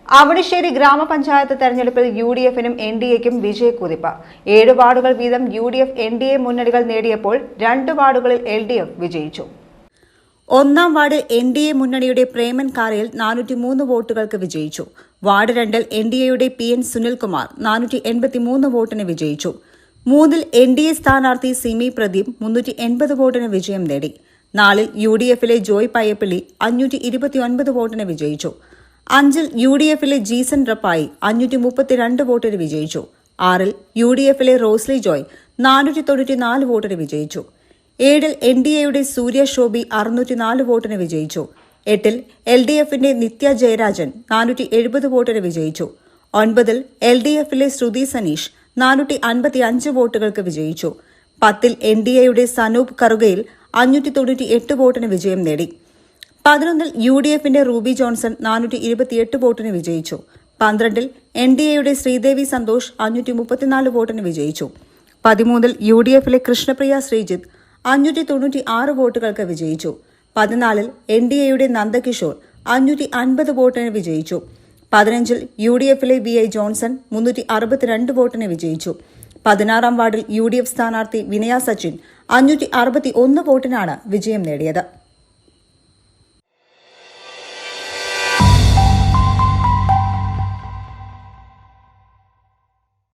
അവണിശ്ശേരി ഗ്രാമപഞ്ചായത്ത് തെരഞ്ഞെടുപ്പിൽ യുഡിഎഫിനും എൻഡിഎക്കും വിജയക്കുതിപ്പ്. 7 വാർഡുകൾ വീതം യുഡിഎഫ് എൻഡിഎ മുന്നണികൾ നേടിയപ്പോൾ 2 വാർഡുകളിൽ എൽഡിഎഫ് വിജയിച്ചു. 1-ാം വാർഡിൽ എൻഡിഎ മുന്നണിയുടെ പ്രേമൻ കാരയിൽ 403 വോട്ടുകൾക്ക് വിജയിച്ചു. വാർഡ് 2-ൽ എൻഡിഎയുടെ PN സുനിൽകുമാർ 483 വോട്ടിന് വിജയിച്ചു. 3-ൽ എൻഡിഎ സ്ഥാനാർത്ഥി സിമി പ്രദീപ് 380 വോട്ടിന് വിജയം നേടി. 4-ൽ യുഡിഎഫിലെ ജോയ് പയ്യപ്പള്ളി 529 വോട്ടിന് വിജയിച്ചു. 5-ൽ യുഡിഎഫിലെ ജീസൻ റപ്പായി 532 വോട്ടിന് വിജയിച്ചു. 6-ൽ യുഡിഎഫിലെ റോസ്ലി ജോയ് 494 വോട്ടിന് വിജയിച്ചു. 7-ൽ എൻഡിഎയുടെ സൂര്യ ശോഭി 604 വോട്ടിന് വിജയിച്ചു. 8-ൽ എൽഡിഎഫിന്റെ നിത്യ ജയരാജൻ 470 വോട്ടിന് വിജയിച്ചു. 9-ൽ എൽഡിഎഫിലെ ശ്രുതി സനീഷ് 455 വോട്ടുകൾക്ക് വിജയിച്ചു. 10-ൽ എൻഡിഎയുടെ സനൂപ് കറുകയിൽ 598 വോട്ടിന് വിജയം നേടി. 11-ൽ യുഡിഎഫിന്റെ റൂബി ജോൺസൺ 428 വോട്ടിന് വിജയിച്ചു. 12-ൽ എൻഡിഎയുടെ ശ്രീദേവി സന്തോഷ് 534 വോട്ടിന് വിജയിച്ചു. 13-ൽ യുഡിഎഫിലെ കൃഷ്ണപ്രിയ ശ്രീജിത്ത് 596 വോട്ടുകൾക്ക് വിജയിച്ചു. 14-ൽ എൻഡിഎയുടെ നന്ദകിഷോർ 550 വോട്ടിന് വിജയിച്ചു. 15-ൽ യുഡിഎഫിലെ VI ജോൺസൺ 362 വോട്ടിന് വിജയിച്ചു. 16-ാം വാർഡിൽ യുഡിഎഫ് സ്ഥാനാർത്ഥി വിനയ സച്ചിൻ 561 വോട്ടിനാണ് വിജയം നേടിയത്.